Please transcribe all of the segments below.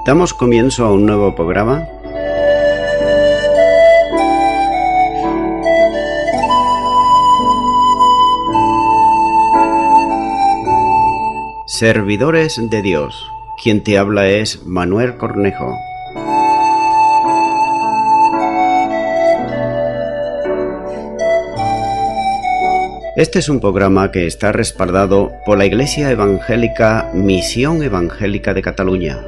Damos comienzo a un nuevo programa. Servidores de Dios. Quien te habla es Manuel Cornejo. Este es un programa que está respaldado por la Iglesia Evangélica Misión Evangélica de Cataluña.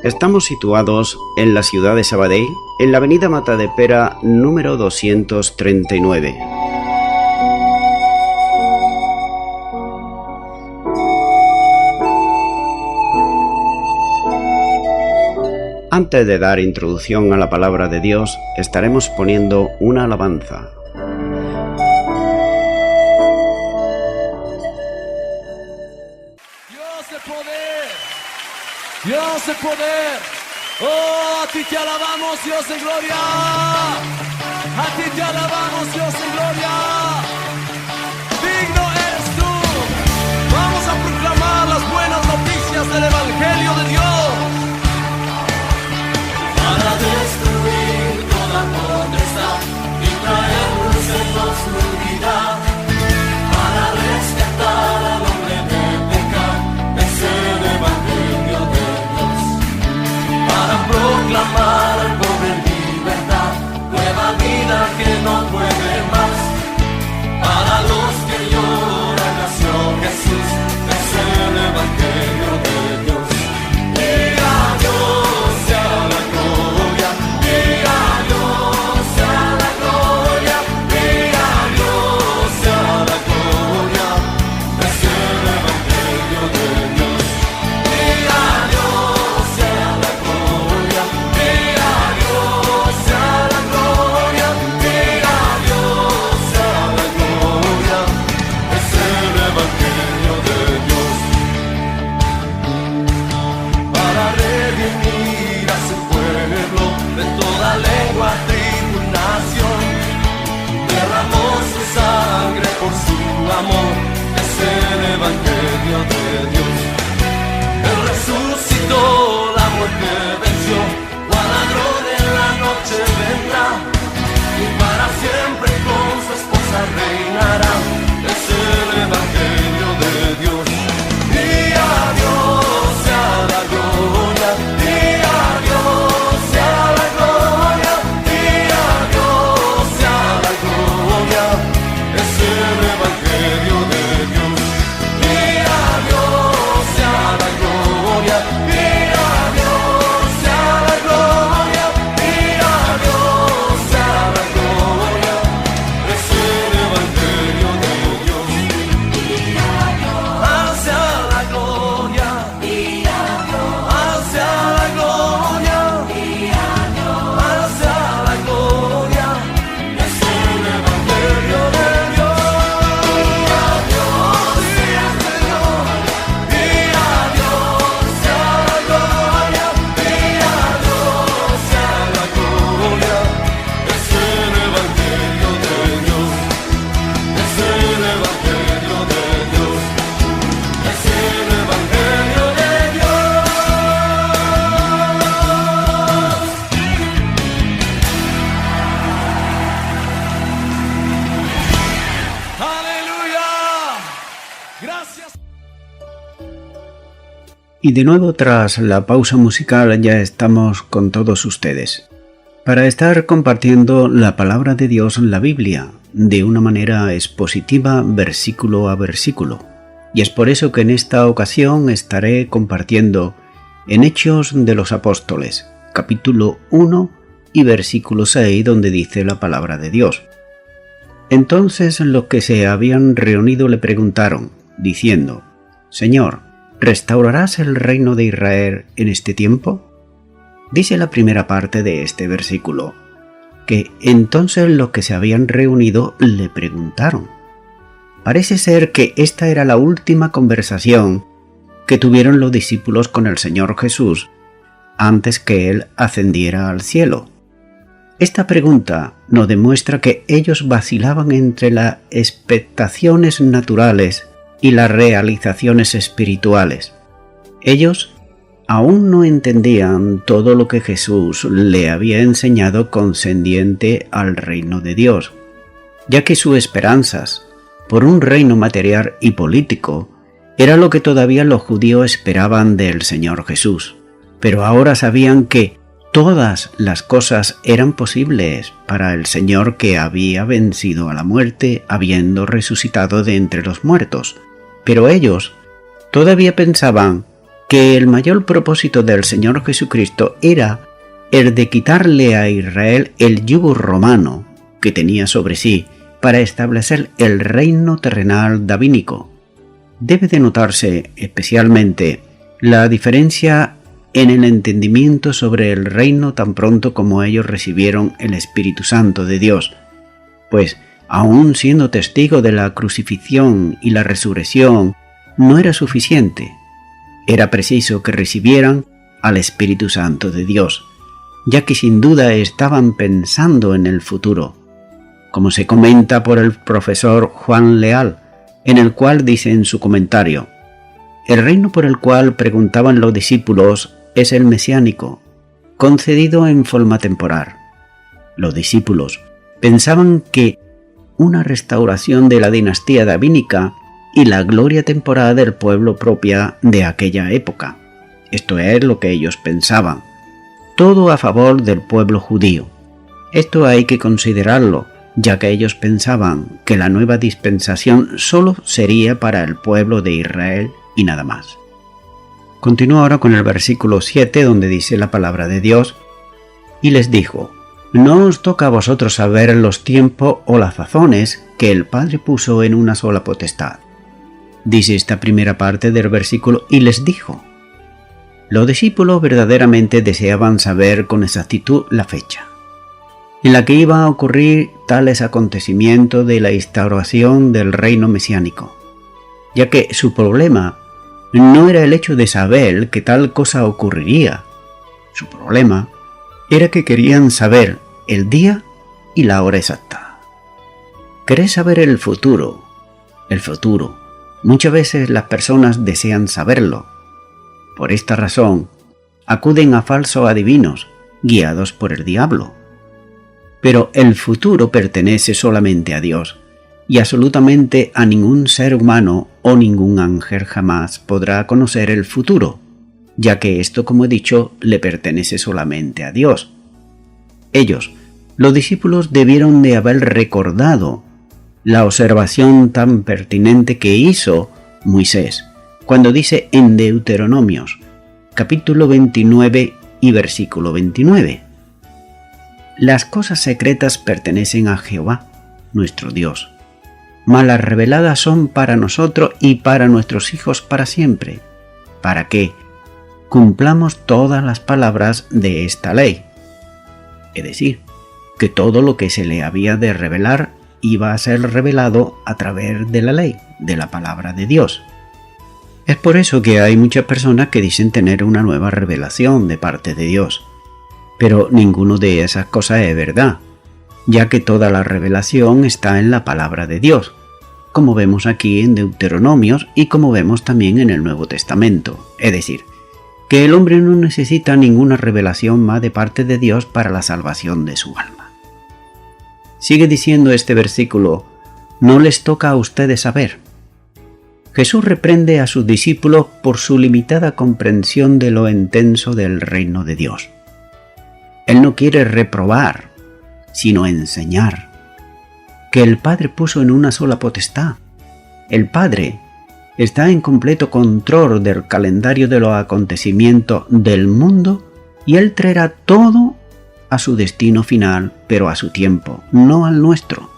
Estamos situados en la ciudad de Sabadell, en la avenida Matadepera número 239. Antes de dar introducción a la palabra de Dios, estaremos poniendo una alabanza. Dios de poder, oh, a ti te alabamos, Dios de gloria, a ti te alabamos, Dios de gloria, digno eres tú. Vamos a proclamar las buenas noticias del Evangelio de Dios. Para destruir toda potestad y traer luz en la oscuridad, para rescatar al hombre del pecado, es el Evangelio de Dios. Para proclamar al pobre libertad, nueva vida que no puede más. Para los que lloran nació Jesús, es el Evangelio de Dios. Y a Dios sea la gloria, y a Dios sea la gloria, y a Dios sea la gloria, es el Evangelio de Dios. Y a Dios sea la gloria, y a Dios sea la gloria, y a Dios sea la gloria, es el Evangelio de Dios. Para redimir a su pueblo de toda lengua, tribu y nación, derramó su sangre por su amor, es el Evangelio de Dios. Él resucitó, la muerte venció, Juan ladrón en la noche vendrá, y para siempre con su esposa reinará, es el Evangelio de Dios. Y a Dios sea la gloria, y a Dios sea la gloria, y a Dios sea la gloria, es el Evangelio de Dios. Y a Dios sea la gloria, y a Dios sea la gloria, y a Dios sea la gloria, es el Evangelio de Dios. Hacia la gloria, hacia la gloria, hacia la gloria, es el Evangelio de Dios. Y a Dios sea Señor, y a Dios sea la gloria, y a Dios sea la gloria, es el Evangelio de Dios, es el Evangelio de Dios, es el Evangelio de Dios. Aleluya. Gracias. Y de nuevo, tras la pausa musical, ya estamos con todos ustedes para estar compartiendo la palabra de Dios en la Biblia de una manera expositiva, versículo a versículo. Y es por eso que en esta ocasión estaré compartiendo en Hechos de los Apóstoles, capítulo 1 y versículo 6, donde dice la palabra de Dios. Entonces los que se habían reunido le preguntaron, diciendo: Señor, ¿restaurarás el reino de Israel en este tiempo? Dice la primera parte de este versículo, que entonces los que se habían reunido le preguntaron. Parece ser que esta era la última conversación que tuvieron los discípulos con el Señor Jesús antes que Él ascendiera al cielo. Esta pregunta nos demuestra que ellos vacilaban entre las expectaciones naturales y las realizaciones espirituales. Ellos aún no entendían todo lo que Jesús le había enseñado concerniente al reino de Dios, ya que sus esperanzas por un reino material y político era lo que todavía los judíos esperaban del Señor Jesús. Pero ahora sabían que todas las cosas eran posibles para el Señor, que había vencido a la muerte habiendo resucitado de entre los muertos. Pero ellos todavía pensaban que el mayor propósito del Señor Jesucristo era el de quitarle a Israel el yugo romano que tenía sobre sí para establecer el reino terrenal davínico. Debe de notarse especialmente la diferencia en el entendimiento sobre el reino tan pronto como ellos recibieron el Espíritu Santo de Dios, pues aún siendo testigo de la crucifixión y la resurrección no era suficiente. Era preciso que recibieran al Espíritu Santo de Dios, ya que sin duda estaban pensando en el futuro, como se comenta por el profesor Juan Leal, en el cual dice en su comentario: el reino por el cual preguntaban los discípulos es el mesiánico, concedido en forma temporal. Los discípulos pensaban que una restauración de la dinastía davínica y la gloria temporal del pueblo propia de aquella época. Esto es lo que ellos pensaban. Todo a favor del pueblo judío. Esto hay que considerarlo, ya que ellos pensaban que la nueva dispensación solo sería para el pueblo de Israel y nada más. Continúo ahora con el versículo 7, donde dice la palabra de Dios: y les dijo: no os toca a vosotros saber los tiempos o las sazones que el Padre puso en una sola potestad. Dice esta primera parte del versículo: y les dijo. Los discípulos verdaderamente deseaban saber con exactitud la fecha en la que iba a ocurrir tales acontecimientos de la instauración del reino mesiánico, ya que su problema no era el hecho de saber que tal cosa ocurriría. Su problema era que querían saber el día y la hora exacta. ¿Querés saber el futuro? El futuro. Muchas veces las personas desean saberlo. Por esta razón, acuden a falsos adivinos, guiados por el diablo. Pero el futuro pertenece solamente a Dios, y absolutamente a ningún ser humano o ningún ángel jamás podrá conocer el futuro, ya que esto, como he dicho, le pertenece solamente a Dios. Ellos, los discípulos, debieron de haber recordado la observación tan pertinente que hizo Moisés, cuando dice en Deuteronomios, capítulo 29 y versículo 29. Las cosas secretas pertenecen a Jehová, nuestro Dios, mas las reveladas son para nosotros y para nuestros hijos para siempre, para que cumplamos todas las palabras de esta ley. Es decir, que todo lo que se le había de revelar iba a ser revelado a través de la ley, de la palabra de Dios. Es por eso que hay muchas personas que dicen tener una nueva revelación de parte de Dios, pero ninguno de esas cosas es verdad, ya que toda la revelación está en la palabra de Dios, como vemos aquí en Deuteronomios y como vemos también en el Nuevo Testamento. Es decir, que el hombre no necesita ninguna revelación más de parte de Dios para la salvación de su alma. Sigue diciendo este versículo: no les toca a ustedes saber. Jesús reprende a sus discípulos por su limitada comprensión de lo intenso del reino de Dios. Él no quiere reprobar, sino enseñar, que el Padre puso en una sola potestad. El Padre está en completo control del calendario de los acontecimientos del mundo y Él traerá todo a su destino final, pero a su tiempo, no al nuestro.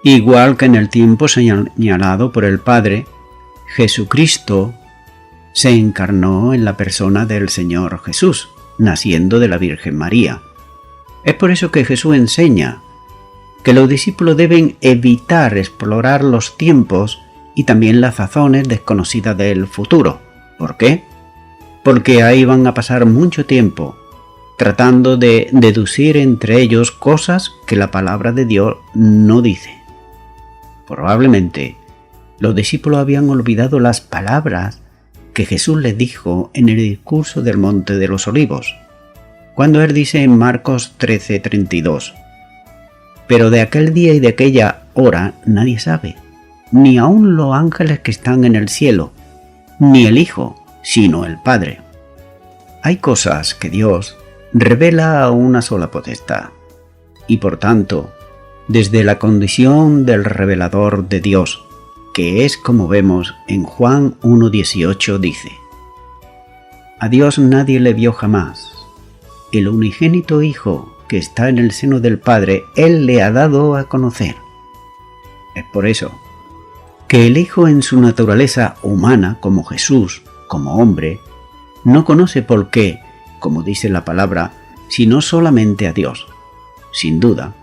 Igual que en el tiempo señalado por el Padre, Jesucristo se encarnó en la persona del Señor Jesús, naciendo de la Virgen María. Es por eso que Jesús enseña que los discípulos deben evitar explorar los tiempos y también las sazones desconocidas del futuro. ¿Por qué? Porque ahí van a pasar mucho tiempo tratando de deducir entre ellos cosas que la palabra de Dios no dice. Probablemente los discípulos habían olvidado las palabras que Jesús les dijo en el discurso del Monte de los Olivos, cuando él dice en Marcos 13:32: «Pero de aquel día y de aquella hora nadie sabe, ni aun los ángeles que están en el cielo, ni el Hijo, sino el Padre». Hay cosas que Dios revela a una sola potestad, y por tanto, desde la condición del revelador de Dios, que es como vemos en Juan 1:18 dice: «A Dios nadie le vio jamás. El unigénito Hijo que está en el seno del Padre, Él le ha dado a conocer». Es por eso que el Hijo en su naturaleza humana, como Jesús, como hombre, no conoce por qué, como dice la palabra, sino solamente a Dios. Sin duda,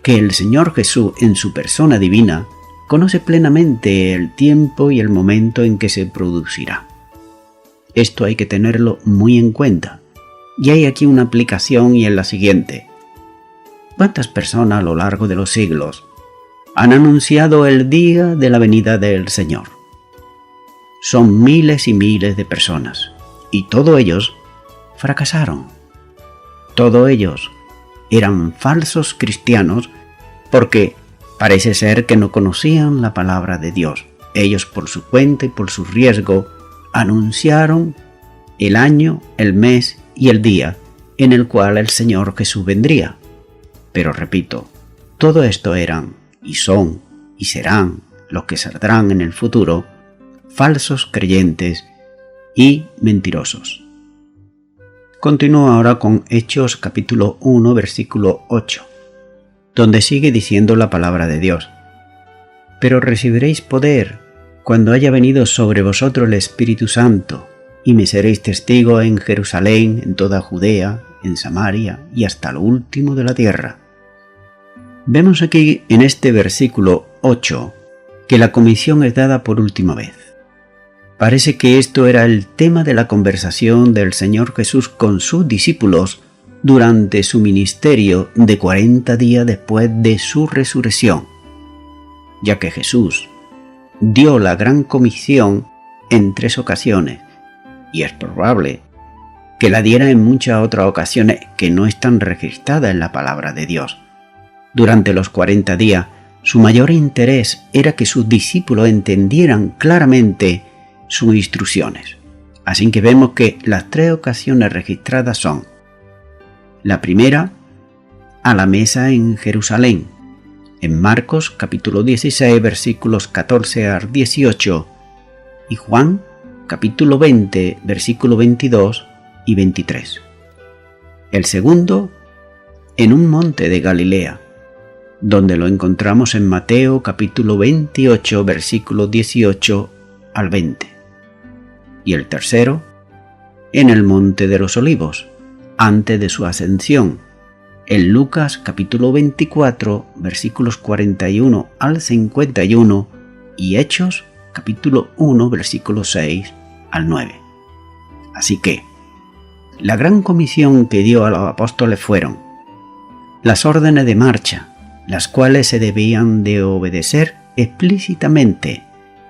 que el Señor Jesús en su persona divina conoce plenamente el tiempo y el momento en que se producirá. Esto hay que tenerlo muy en cuenta, y hay aquí una aplicación, y es la siguiente: ¿cuántas personas a lo largo de los siglos han anunciado el día de la venida del Señor? Son miles y miles de personas, y todos ellos fracasaron. Todos ellos eran falsos cristianos porque parece ser que no conocían la palabra de Dios. Ellos por su cuenta y por su riesgo anunciaron el año, el mes y el día en el cual el Señor Jesús vendría. Pero repito, todo esto eran y son y serán los que saldrán en el futuro falsos creyentes y mentirosos. Continúo ahora con Hechos capítulo 1 versículo 8, donde sigue diciendo la palabra de Dios: «Pero recibiréis poder cuando haya venido sobre vosotros el Espíritu Santo, y me seréis testigo en Jerusalén, en toda Judea, en Samaria y hasta lo último de la tierra». Vemos aquí en este versículo 8 que la comisión es dada por última vez. Parece que esto era el tema de la conversación del Señor Jesús con sus discípulos durante su ministerio de 40 días después de su resurrección, ya que Jesús dio la gran comisión en 3 ocasiones, y es probable que la diera en muchas otras ocasiones que no están registradas en la palabra de Dios. Durante los 40 días, su mayor interés era que sus discípulos entendieran claramente sus instrucciones. Así que vemos que las 3 ocasiones registradas son: la primera, a la mesa en Jerusalén, en Marcos capítulo 16 versículos 14 al 18, y Juan capítulo 20 versículo 22 y 23. El segundo, en un monte de Galilea, donde lo encontramos en Mateo capítulo 28 versículos 18 al 20. Y el tercero, en el Monte de los Olivos, antes de su ascensión, en Lucas capítulo 24 versículos 41 al 51 y Hechos capítulo 1 versículos 6 al 9. Así que la gran comisión que dio a los apóstoles fueron las órdenes de marcha, las cuales se debían de obedecer explícitamente,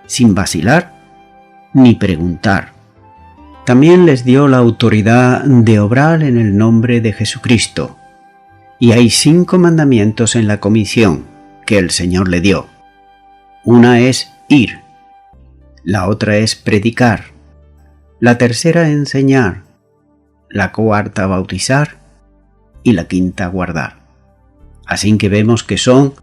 sin vacilar ni preguntar. También les dio la autoridad de obrar en el nombre de Jesucristo. Y hay 5 mandamientos en la comisión que el Señor le dio. Una es ir, la otra es predicar, la tercera enseñar, la cuarta bautizar y la quinta guardar. Así que vemos que son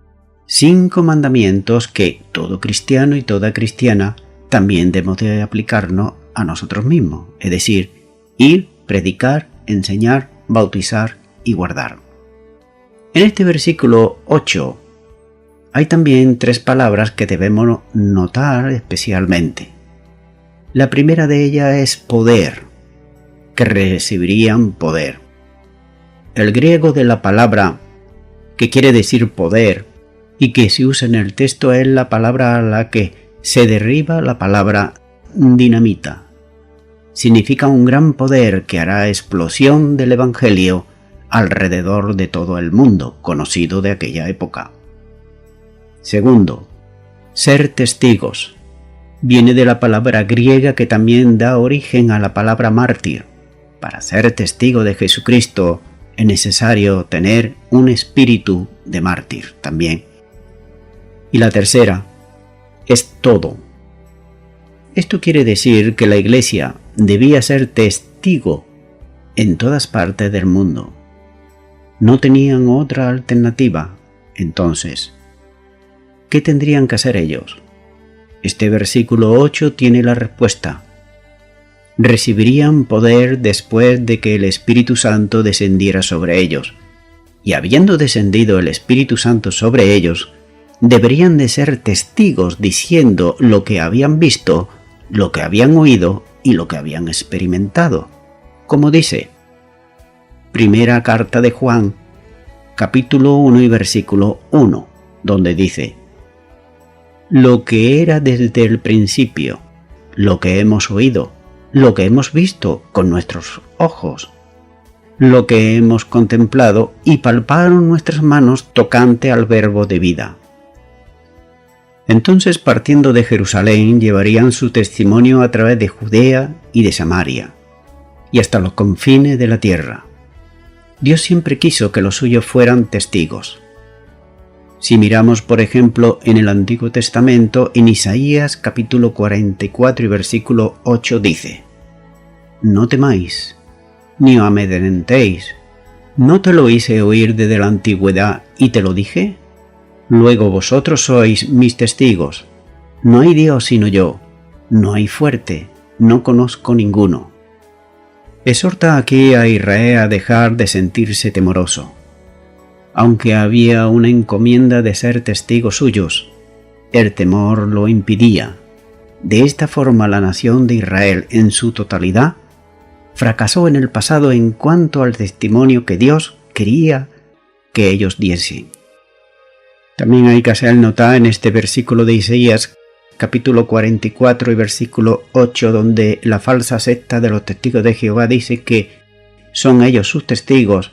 5 mandamientos que todo cristiano y toda cristiana también debemos de aplicarnos a nosotros mismos, es decir, ir, predicar, enseñar, bautizar y guardar. En este versículo 8 hay también 3 palabras que debemos notar especialmente. La primera de ellas es poder, que recibirían poder. El griego de la palabra que quiere decir poder y que se usa en el texto es la palabra a la que se deriva la palabra dinamita. significa un gran poder que hará explosión del Evangelio alrededor de todo el mundo conocido de aquella época. Segundo, ser testigos. Viene de la palabra griega que también da origen a la palabra mártir. Para ser testigo de Jesucristo es necesario tener un espíritu de mártir también. Y la tercera es todo. Esto quiere decir que la Iglesia debía ser testigo en todas partes del mundo. No tenían otra alternativa. Entonces, ¿qué tendrían que hacer ellos? Este versículo 8 tiene la respuesta. Recibirían poder después de que el Espíritu Santo descendiera sobre ellos. Y habiendo descendido el Espíritu Santo sobre ellos, deberían de ser testigos diciendo lo que habían visto, lo que habían oído y lo que habían experimentado. Como dice, primera carta de Juan, capítulo 1 y versículo 1, donde dice: lo que era desde el principio, lo que hemos oído, lo que hemos visto con nuestros ojos, lo que hemos contemplado y palparon nuestras manos tocante al verbo de vida. Entonces, partiendo de Jerusalén, llevarían su testimonio a través de Judea y de Samaria, y hasta los confines de la tierra. Dios siempre quiso que los suyos fueran testigos. Si miramos, por ejemplo, en el Antiguo Testamento, en Isaías capítulo 44 y versículo 8 dice: no temáis, ni os amedrentéis. ¿No te lo hice oír desde la antigüedad y te lo dije? Luego vosotros sois mis testigos. No hay Dios sino yo, no hay fuerte, no conozco ninguno. Exhorta aquí a Israel a dejar de sentirse temoroso. Aunque había una encomienda de ser testigos suyos, el temor lo impidía. De esta forma la nación de Israel en su totalidad fracasó en el pasado en cuanto al testimonio que Dios quería que ellos diesen. También hay que hacer notar en este versículo de Isaías capítulo 44 y versículo 8, donde la falsa secta de los testigos de Jehová dice que son ellos sus testigos.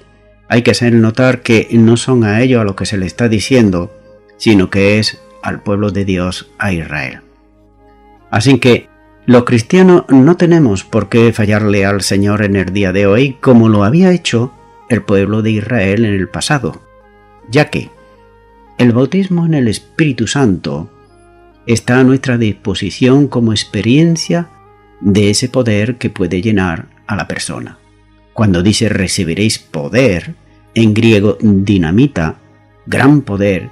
Hay que hacer notar que no son a ellos a lo que se le está diciendo, sino que es al pueblo de Dios, a Israel. Así que los cristianos no tenemos por qué fallarle al Señor en el día de hoy como lo había hecho el pueblo de Israel en el pasado, ya que el bautismo en el Espíritu Santo está a nuestra disposición como experiencia de ese poder que puede llenar a la persona. Cuando dice recibiréis poder, en griego dinamita, gran poder,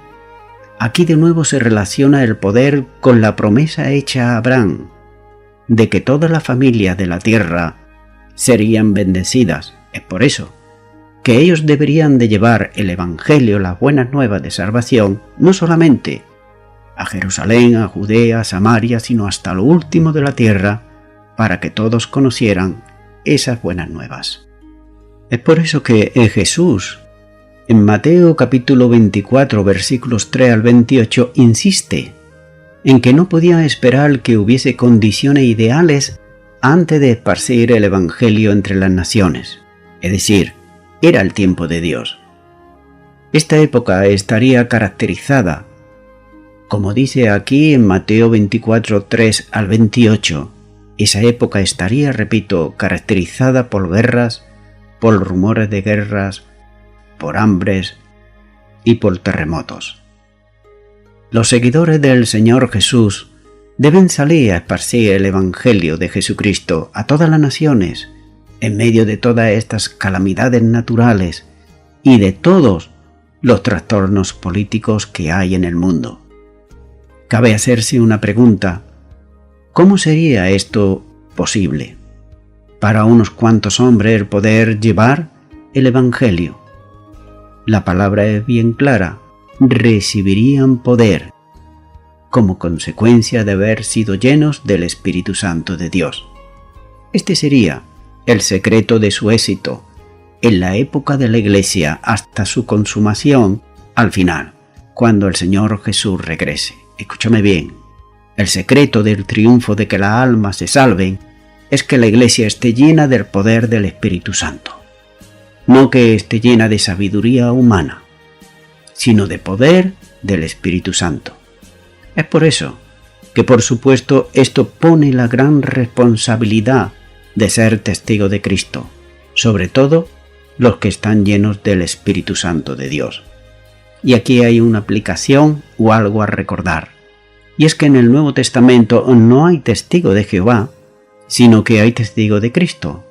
aquí de nuevo se relaciona el poder con la promesa hecha a Abraham, de que todas las familias de la tierra serían bendecidas. Es por eso que ellos deberían de llevar el Evangelio, las buenas nuevas de salvación, no solamente a Jerusalén, a Judea, a Samaria, sino hasta lo último de la tierra, para que todos conocieran esas buenas nuevas. Es por eso que Jesús, en Mateo capítulo 24, versículos 3 al 28, insiste en que no podían esperar que hubiese condiciones ideales antes de esparcir el Evangelio entre las naciones. Es decir, era el tiempo de Dios. Esta época estaría caracterizada, como dice aquí en Mateo 24, 3 al 28, esa época estaría, repito, caracterizada por guerras, por rumores de guerras, por hambres y por terremotos. Los seguidores del Señor Jesús deben salir a esparcir el Evangelio de Jesucristo a todas las naciones, en medio de todas estas calamidades naturales y de todos los trastornos políticos que hay en el mundo. Cabe hacerse una pregunta: ¿cómo sería esto posible? Para unos cuantos hombres el poder llevar el Evangelio. La palabra es bien clara: recibirían poder como consecuencia de haber sido llenos del Espíritu Santo de Dios. Este sería el secreto de su éxito en la época de la Iglesia hasta su consumación al final, cuando el Señor Jesús regrese. Escúchame bien, el secreto del triunfo de que las almas se salven es que la Iglesia esté llena del poder del Espíritu Santo. No que esté llena de sabiduría humana, sino de poder del Espíritu Santo. Es por eso que, por supuesto, esto pone la gran responsabilidad de ser testigo de Cristo, sobre todo los que están llenos del Espíritu Santo de Dios. Y aquí hay una aplicación o algo a recordar, y es que en el Nuevo Testamento no hay testigo de Jehová, sino que hay testigo de Cristo,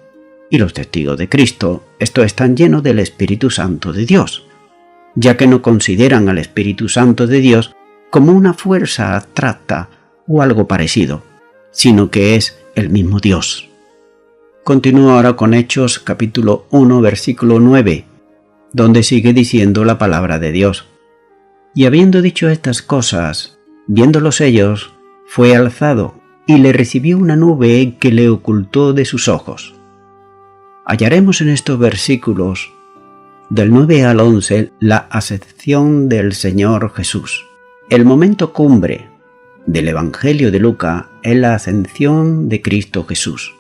y los testigos de Cristo, están llenos del Espíritu Santo de Dios, ya que no consideran al Espíritu Santo de Dios como una fuerza abstracta o algo parecido, sino que es el mismo Dios. Continúo ahora con Hechos capítulo 1 versículo 9, donde sigue diciendo la palabra de Dios. Y habiendo dicho estas cosas, viéndolos ellos, fue alzado, y le recibió una nube que le ocultó de sus ojos. Hallaremos en estos versículos, del 9 al 11, la ascensión del Señor Jesús. El momento cumbre del Evangelio de Lucas es la ascensión de Cristo Jesús.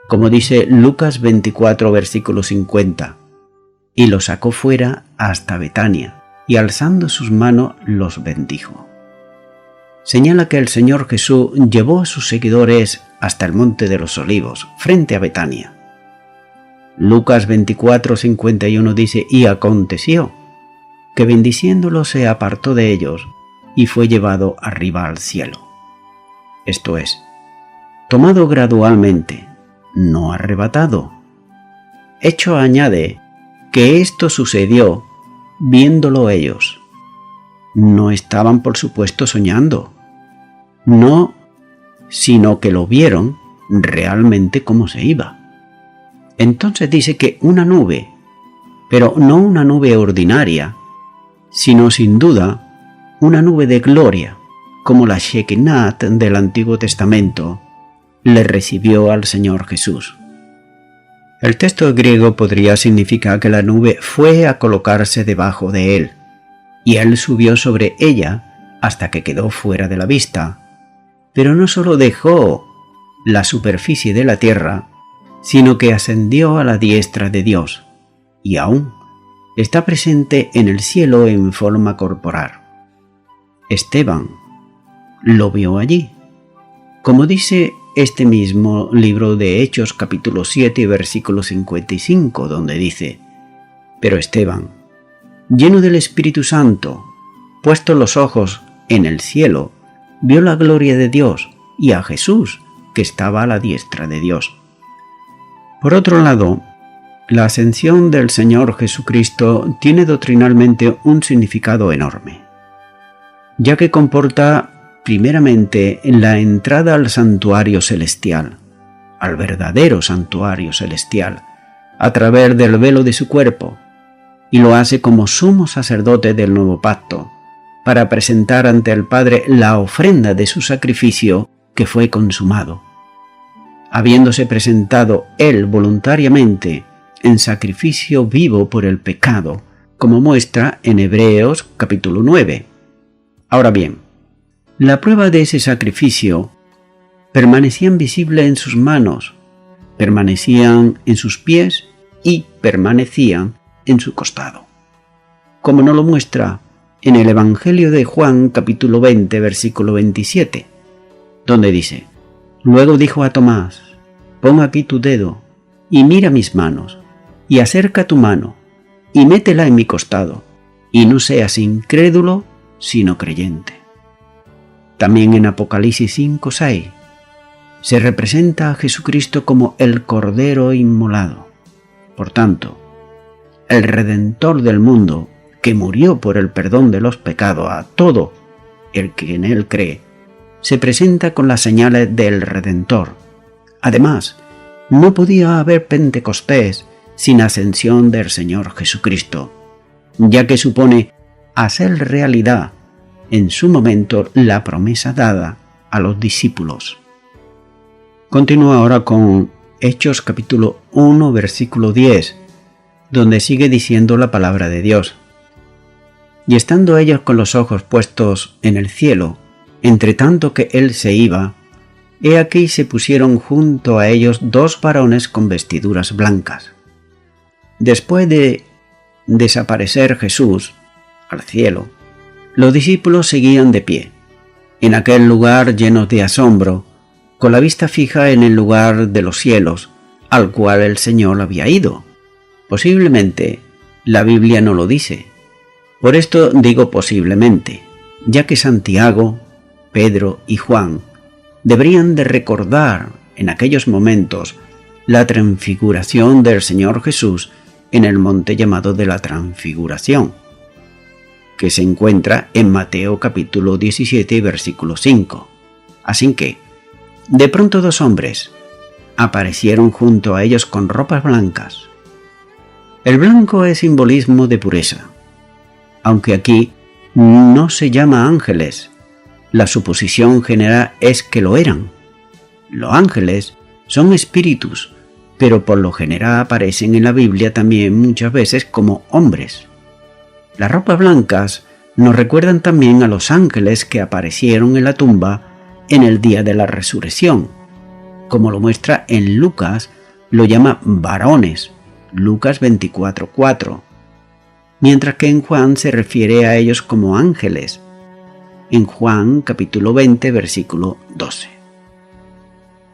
Como dice Lucas 24, versículo 50, y los sacó fuera hasta Betania, y alzando sus manos los bendijo. Señala que el Señor Jesús llevó a sus seguidores hasta el Monte de los Olivos, frente a Betania. Lucas 24, 51 dice, y aconteció que bendiciéndolos se apartó de ellos y fue llevado arriba al cielo. Esto es, tomado gradualmente, no arrebatado. Hecho añade que esto sucedió viéndolo ellos. No estaban, por supuesto, soñando. No, sino que lo vieron realmente cómo se iba. Entonces dice que una nube, pero no una nube ordinaria, sino sin duda una nube de gloria, como la Shekinah del Antiguo Testamento, le recibió al Señor Jesús. El texto griego podría significar que la nube fue a colocarse debajo de él, y él subió sobre ella hasta que quedó fuera de la vista. Pero no solo dejó la superficie de la tierra, sino que ascendió a la diestra de Dios, y aún está presente en el cielo en forma corporal. Esteban lo vio allí, como dice este mismo libro de Hechos capítulo 7 versículo 55, donde dice, pero Esteban, lleno del Espíritu Santo, puestos los ojos en el cielo, vio la gloria de Dios y a Jesús que estaba a la diestra de Dios. Por otro lado, la ascensión del Señor Jesucristo tiene doctrinalmente un significado enorme, ya que comporta primeramente la entrada al santuario celestial, al verdadero santuario celestial, a través del velo de su cuerpo, y lo hace como sumo sacerdote del nuevo pacto, para presentar ante el Padre la ofrenda de su sacrificio que fue consumado. Habiéndose presentado él voluntariamente en sacrificio vivo por el pecado, como muestra en Hebreos capítulo 9. Ahora bien, la prueba de ese sacrificio permanecían visibles en sus manos, permanecían en sus pies y permanecían en su costado, como nos lo muestra en el Evangelio de Juan capítulo 20 versículo 27, donde dice, luego dijo a Tomás, pon aquí tu dedo y mira mis manos, y acerca tu mano y métela en mi costado, y no seas incrédulo sino creyente. También en Apocalipsis 5:6 se representa a Jesucristo como el Cordero inmolado. Por tanto, el Redentor del mundo, que murió por el perdón de los pecados a todo el que en él cree, se presenta con las señales del Redentor. Además, no podía haber Pentecostés sin ascensión del Señor Jesucristo, ya que supone hacer realidad en su momento la promesa dada a los discípulos. Continúa ahora con Hechos capítulo 1 versículo 10, donde sigue diciendo la palabra de Dios. Y estando ellos con los ojos puestos en el cielo, entre tanto que él se iba, He aquí se pusieron junto a ellos 2 varones con vestiduras blancas. Después de desaparecer Jesús al cielo, los discípulos seguían de pie, en aquel lugar llenos de asombro, con la vista fija en el lugar de los cielos, al cual el Señor había ido. Posiblemente, la Biblia no lo dice. Por esto digo posiblemente, ya que Santiago, Pedro y Juan deberían de recordar en aquellos momentos la transfiguración del Señor Jesús en el monte llamado de la Transfiguración, que se encuentra en Mateo capítulo 17, versículo 5. Así que, de pronto 2 hombres aparecieron junto a ellos con ropas blancas. El blanco es simbolismo de pureza, aunque aquí no se llama ángeles. La suposición general es que lo eran. Los ángeles son espíritus, pero por lo general aparecen en la Biblia también muchas veces como hombres. Las ropas blancas nos recuerdan también a los ángeles que aparecieron en la tumba en el día de la resurrección. Como lo muestra en Lucas, lo llama varones, Lucas 24:4, mientras que en Juan se refiere a ellos como ángeles, en Juan capítulo 20, versículo 12.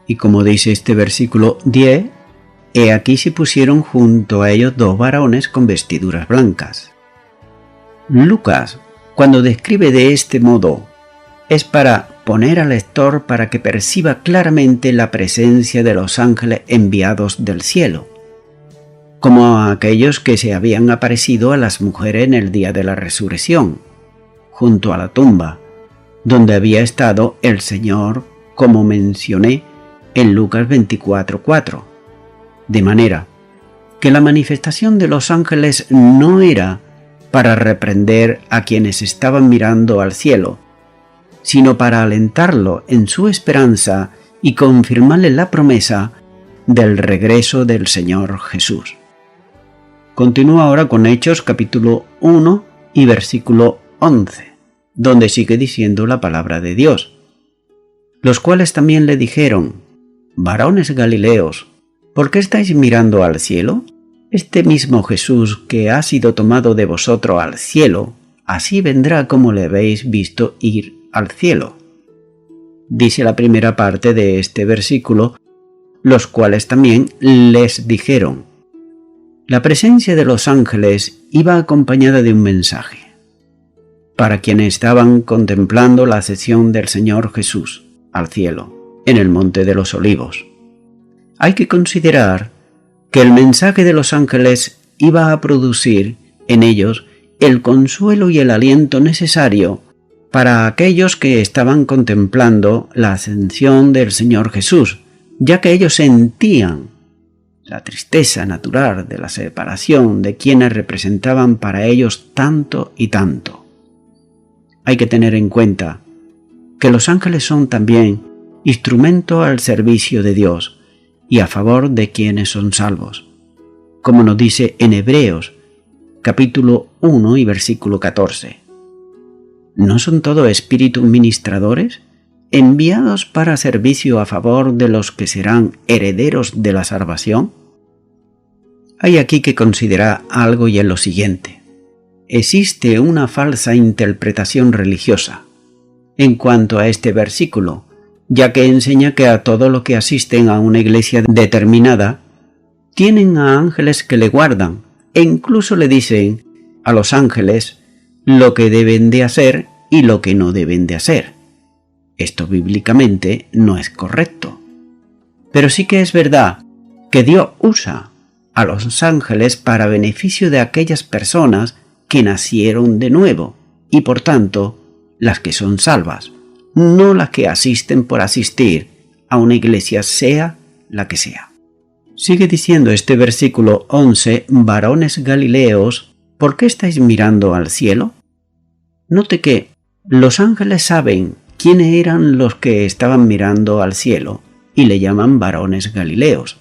Y como dice este versículo 10, he aquí se pusieron junto a ellos 2 varones con vestiduras blancas. Lucas, cuando describe de este modo, es para poner al lector para que perciba claramente la presencia de los ángeles enviados del cielo, como aquellos que se habían aparecido a las mujeres en el día de la resurrección, junto a la tumba, donde había estado el Señor, como mencioné en Lucas 24:4. De manera que la manifestación de los ángeles no era para reprender a quienes estaban mirando al cielo, sino para alentarlo en su esperanza y confirmarle la promesa del regreso del Señor Jesús. Continúa ahora con Hechos capítulo 1 y versículo 11, donde sigue diciendo la palabra de Dios. Los cuales también le dijeron: varones galileos, ¿por qué estáis mirando al cielo? Este mismo Jesús que ha sido tomado de vosotros al cielo, así vendrá como le habéis visto ir al cielo. Dice la primera parte de este versículo, los cuales también les dijeron. La presencia de los ángeles iba acompañada de un mensaje para quienes estaban contemplando la ascensión del Señor Jesús al cielo, en el Monte de los Olivos. Hay que considerar que el mensaje de los ángeles iba a producir en ellos el consuelo y el aliento necesario para aquellos que estaban contemplando la ascensión del Señor Jesús, ya que ellos sentían la tristeza natural de la separación de quienes representaban para ellos tanto y tanto. Hay que tener en cuenta que los ángeles son también instrumento al servicio de Dios y a favor de quienes son salvos, como nos dice en Hebreos capítulo 1 y versículo 14. ¿No son todos espíritus ministradores, enviados para servicio a favor de los que serán herederos de la salvación? Hay aquí que considerar algo, y es lo siguiente. Existe una falsa interpretación religiosa en cuanto a este versículo, ya que enseña que a todos los que asisten a una iglesia determinada tienen a ángeles que le guardan, e incluso le dicen a los ángeles lo que deben de hacer y lo que no deben de hacer. Esto bíblicamente no es correcto. Pero sí que es verdad que Dios usa a los ángeles para beneficio de aquellas personas que nacieron de nuevo y por tanto las que son salvas, no las que asisten por asistir a una iglesia sea la que sea. Sigue diciendo este versículo 11, varones galileos, ¿por qué estáis mirando al cielo? Note que los ángeles saben quiénes eran los que estaban mirando al cielo y le llaman varones galileos.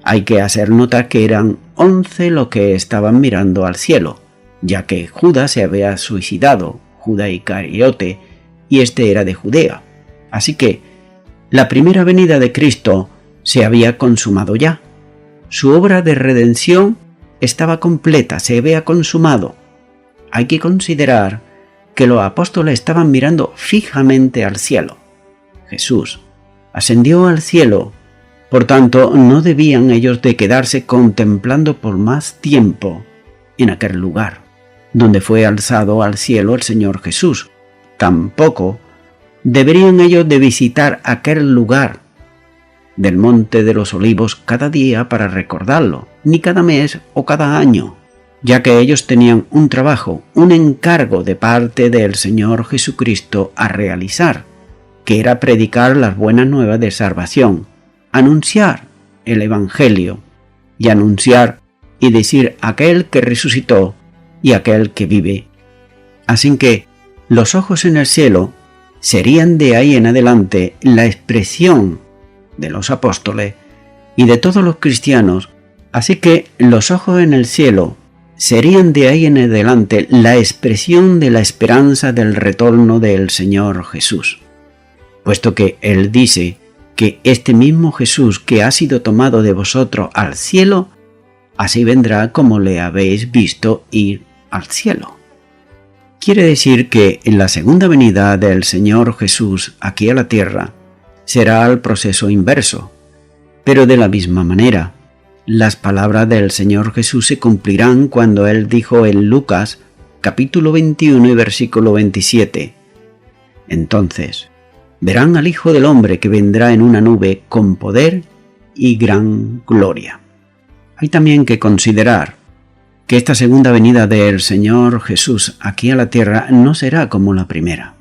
Hay que hacer nota que eran 11 los que estaban mirando al cielo, ya que Judas se había suicidado, Judas Iscariote, y este era de Judea. Así que La primera venida de Cristo se había consumado ya. Su obra de redención estaba completa, se había consumado. Hay que considerar que los apóstoles estaban mirando fijamente al cielo. Jesús ascendió al cielo, por tanto no debían ellos de quedarse contemplando por más tiempo en aquel lugar, donde fue alzado al cielo el Señor Jesús. Tampoco deberían ellos de visitar aquel lugar del Monte de los Olivos cada día para recordarlo, ni cada mes o cada año, ya que ellos tenían un trabajo, un encargo de parte del Señor Jesucristo a realizar, que era predicar las buenas nuevas de salvación, anunciar el Evangelio y anunciar y decir aquel que resucitó y aquel que vive. Así que los ojos en el cielo serían de ahí en adelante la expresión de los apóstoles y de todos los cristianos. Así que los ojos en el cielo serían de ahí en adelante la expresión de la esperanza del retorno del Señor Jesús, puesto que Él dice que este mismo Jesús que ha sido tomado de vosotros al cielo, así vendrá como le habéis visto ir al cielo. Quiere decir que en la segunda venida del Señor Jesús aquí a la tierra será el proceso inverso, pero de la misma manera. Las palabras del Señor Jesús se cumplirán cuando Él dijo en Lucas capítulo 21 y versículo 27: Entonces verán al Hijo del Hombre que vendrá en una nube con poder y gran gloria. Hay también que considerar que esta segunda venida del Señor Jesús aquí a la tierra no será como la primera.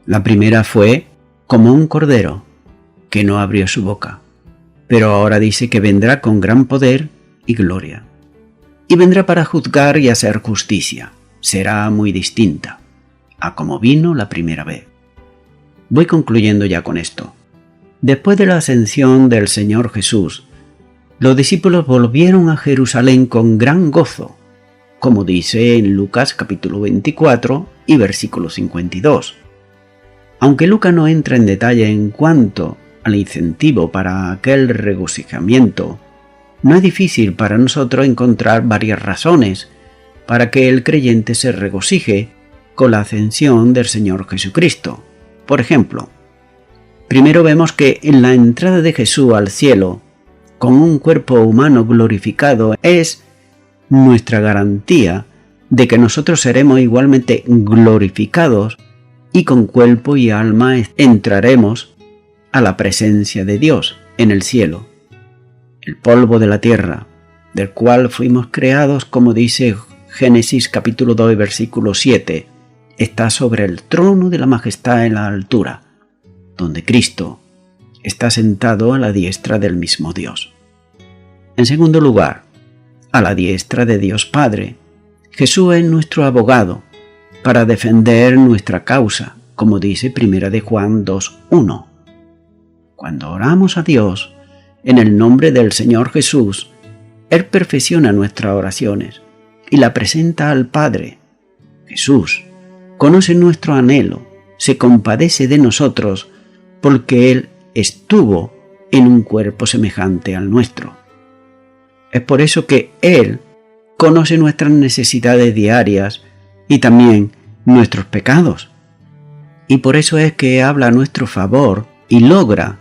La primera fue como un cordero que no abrió su boca, pero ahora dice que vendrá con gran poder y gloria. Y vendrá para juzgar y hacer justicia. Será muy distinta a como vino la primera vez. Voy concluyendo ya con esto. Después de la ascensión del Señor Jesús, los discípulos volvieron a Jerusalén con gran gozo, como dice en Lucas capítulo 24 y versículo 52. Aunque Lucas no entra en detalle en cuanto al incentivo para aquel regocijamiento, no es difícil para nosotros encontrar varias razones para que el creyente se regocije con la ascensión del Señor Jesucristo. Por ejemplo, primero vemos que en la entrada de Jesús al cielo, con un cuerpo humano glorificado, es nuestra garantía de que nosotros seremos igualmente glorificados y con cuerpo y alma entraremos a la presencia de Dios en el cielo. El polvo de la tierra, del cual fuimos creados, como dice Génesis capítulo 2 versículo 7, está sobre el trono de la majestad en la altura, donde Cristo está sentado a la diestra del mismo Dios. En segundo lugar, a la diestra de Dios Padre, Jesús es nuestro abogado para defender nuestra causa, como dice 1 de Juan 2:1. Cuando oramos a Dios en el nombre del Señor Jesús, Él perfecciona nuestras oraciones y la presenta al Padre. Jesús conoce nuestro anhelo, se compadece de nosotros porque Él estuvo en un cuerpo semejante al nuestro. Es por eso que Él conoce nuestras necesidades diarias y también nuestros pecados. Y por eso es que habla a nuestro favor y logra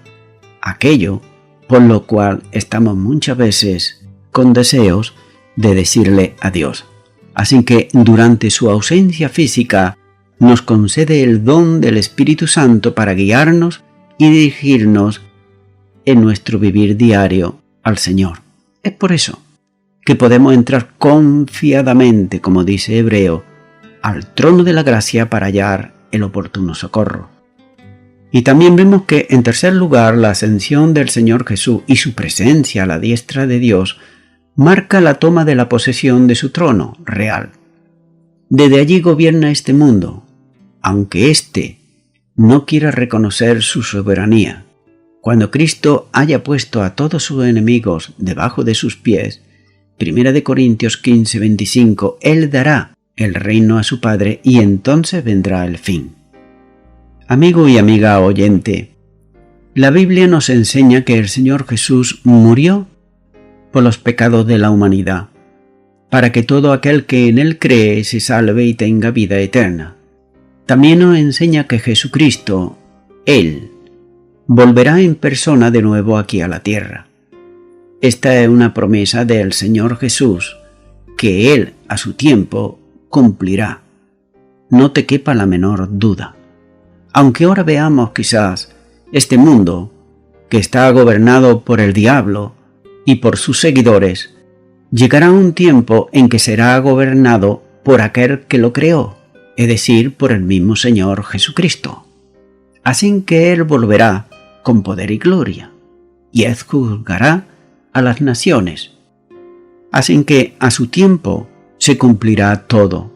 aquello por lo cual estamos muchas veces con deseos de decirle adiós. Así que durante su ausencia física nos concede el don del Espíritu Santo para guiarnos y dirigirnos en nuestro vivir diario al Señor. Es por eso que podemos entrar confiadamente, como dice Hebreo, al trono de la gracia para hallar el oportuno socorro. Y también vemos que, en tercer lugar, la ascensión del Señor Jesús y su presencia a la diestra de Dios marca la toma de la posesión de su trono real. Desde allí gobierna este mundo, aunque éste no quiera reconocer su soberanía. Cuando Cristo haya puesto a todos sus enemigos debajo de sus pies, 1 Corintios 15:25, Él dará el reino a su Padre y entonces vendrá el fin. Amigo y amiga oyente, La Biblia nos enseña que el Señor Jesús murió por los pecados de la humanidad, para que todo aquel que en Él cree se salve y tenga vida eterna. También nos enseña que Jesucristo, Él, volverá en persona de nuevo aquí a la tierra. Esta es una promesa del Señor Jesús, que Él a su tiempo cumplirá. No te quepa la menor duda. Aunque ahora veamos quizás este mundo, que está gobernado por el diablo y por sus seguidores, llegará un tiempo en que será gobernado por aquel que lo creó, es decir, por el mismo Señor Jesucristo. Así que Él volverá con poder y gloria, y Él juzgará a las naciones. Así que a su tiempo se cumplirá todo.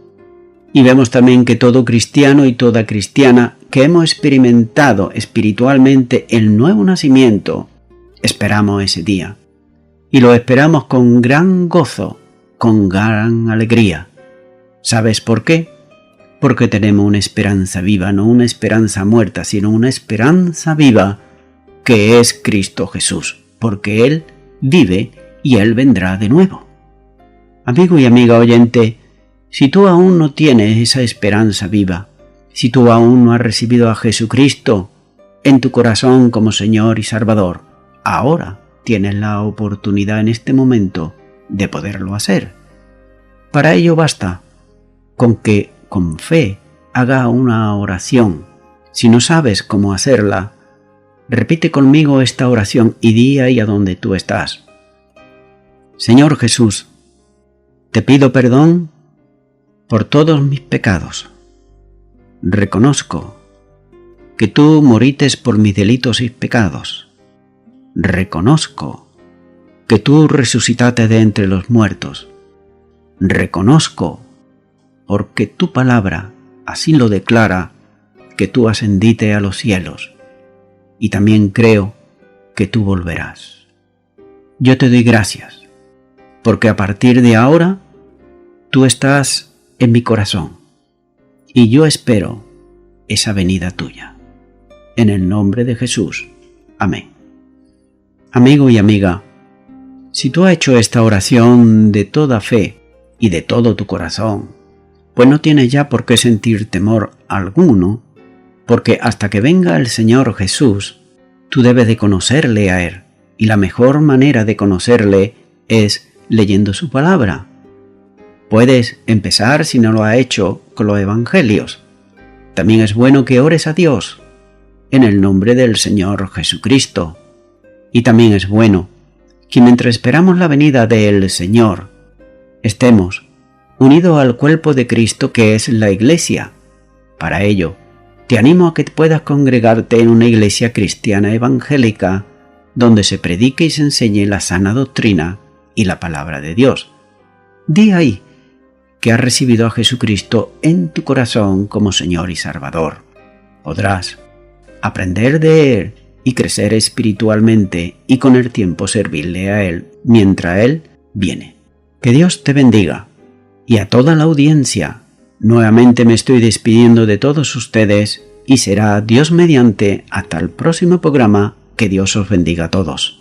Y vemos también que todo cristiano y toda cristiana que hemos experimentado espiritualmente el nuevo nacimiento, esperamos ese día. Y lo esperamos con gran gozo, con gran alegría. ¿Sabes por qué? Porque tenemos una esperanza viva, no una esperanza muerta, sino una esperanza viva que es Cristo Jesús, porque Él vive y Él vendrá de nuevo. Amigo y amiga oyente, si tú aún no tienes esa esperanza viva, si tú aún no has recibido a Jesucristo en tu corazón como Señor y Salvador, ahora tienes la oportunidad en este momento de poderlo hacer. Para ello basta con que con fe haga una oración. Si no sabes cómo hacerla, repite conmigo esta oración y di ahí a donde tú estás. Señor Jesús, te pido perdón por todos mis pecados. Reconozco que tú morites por mis delitos y pecados. Reconozco que tú resucitaste de entre los muertos. Reconozco, porque tu palabra así lo declara, que tú ascendiste a los cielos. Y también creo que tú volverás. Yo te doy gracias, porque a partir de ahora tú estás en mi corazón, y yo espero esa venida tuya. En el nombre de Jesús. Amén. Amigo y amiga, si tú has hecho esta oración de toda fe y de todo tu corazón, pues no tienes ya por qué sentir temor alguno, porque hasta que venga el Señor Jesús, tú debes de conocerle a Él, y la mejor manera de conocerle es leyendo su palabra. Puedes empezar, si no lo has hecho, con los evangelios. También es bueno que ores a Dios en el nombre del Señor Jesucristo. Y también es bueno que mientras esperamos la venida del Señor, estemos unidos al cuerpo de Cristo que es la Iglesia. Para ello, te animo a que puedas congregarte en una iglesia cristiana evangélica donde se predique y se enseñe la sana doctrina y la palabra de Dios. Di ahí que has recibido a Jesucristo en tu corazón como Señor y Salvador. Podrás aprender de Él y crecer espiritualmente y con el tiempo servirle a Él mientras Él viene. Que Dios te bendiga. Y a toda la audiencia, nuevamente me estoy despidiendo de todos ustedes y será Dios mediante hasta el próximo programa. Que Dios os bendiga a todos.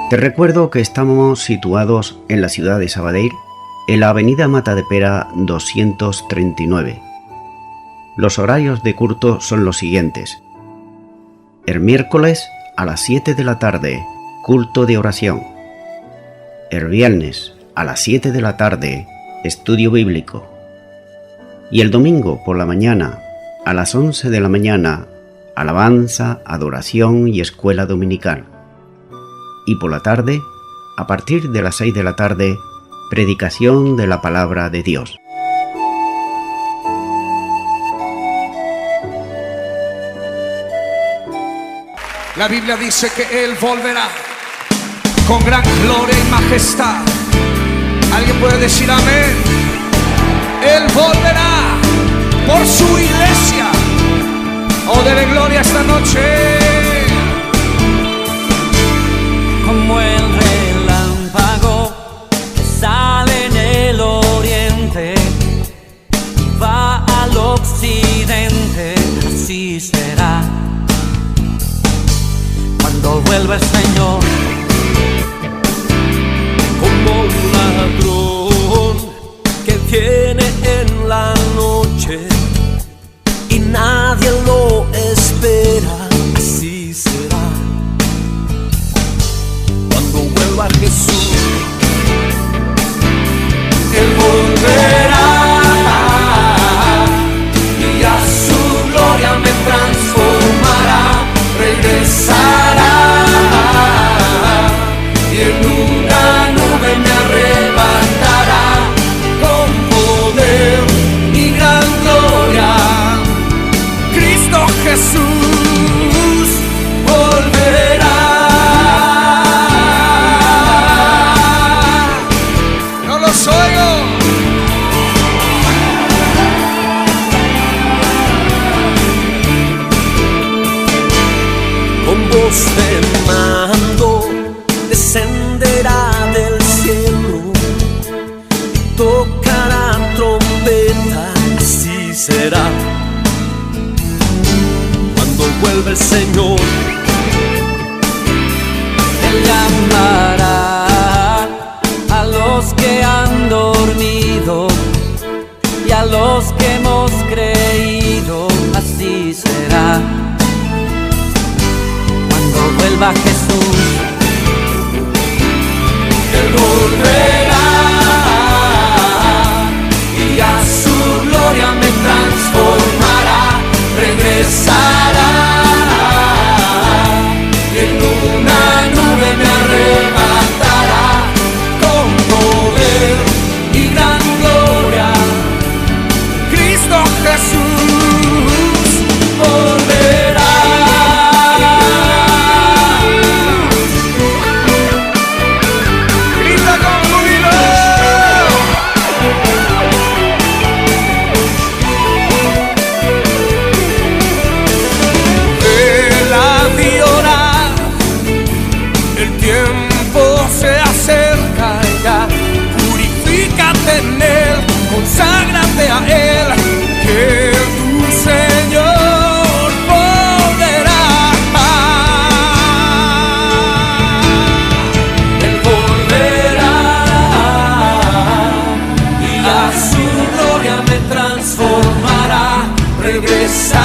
Te recuerdo que estamos situados en la ciudad de Sabadell, en la avenida Matadepera 239. Los horarios de culto son los siguientes. El miércoles a las 7 de la tarde, culto de oración. El viernes a las 7 de la tarde, estudio bíblico. Y el domingo por la mañana, a las 11 de la mañana, alabanza, adoración y escuela dominical. Y por la tarde, a partir de las 6 de la tarde, predicación de la palabra de Dios. La Biblia dice que Él volverá con gran gloria y majestad. ¿Alguien puede decir amén? Él volverá por su iglesia. Oh, dele gloria esta noche. vuelva el Señor. Como un ladrón que viene en la noche y nadie lo espera, así será cuando vuelva Jesús. Él volverá y a su gloria me transformará, regresará y en una nube me arrebatará con poder y gran gloria. Cristo Jesús volverá. No los oigo. Con voz de mando descenderá del cielo, tocará trompeta, así será cuando vuelva el Señor. Él llamará a los que han dormido y a los que hemos creído, así será cuando vuelva Jesús. Él volverá y a su gloria me transformará, regresará y en una nube me arrebatará con poder y gran gloria. Cristo Jesús volverá. Grita con júbilo. Vela y orar, el tiempo se acerca ya. Purifícate en Él, conságrate a Él, que tu Señor volverá. Él volverá y a su gloria me transformará, regresará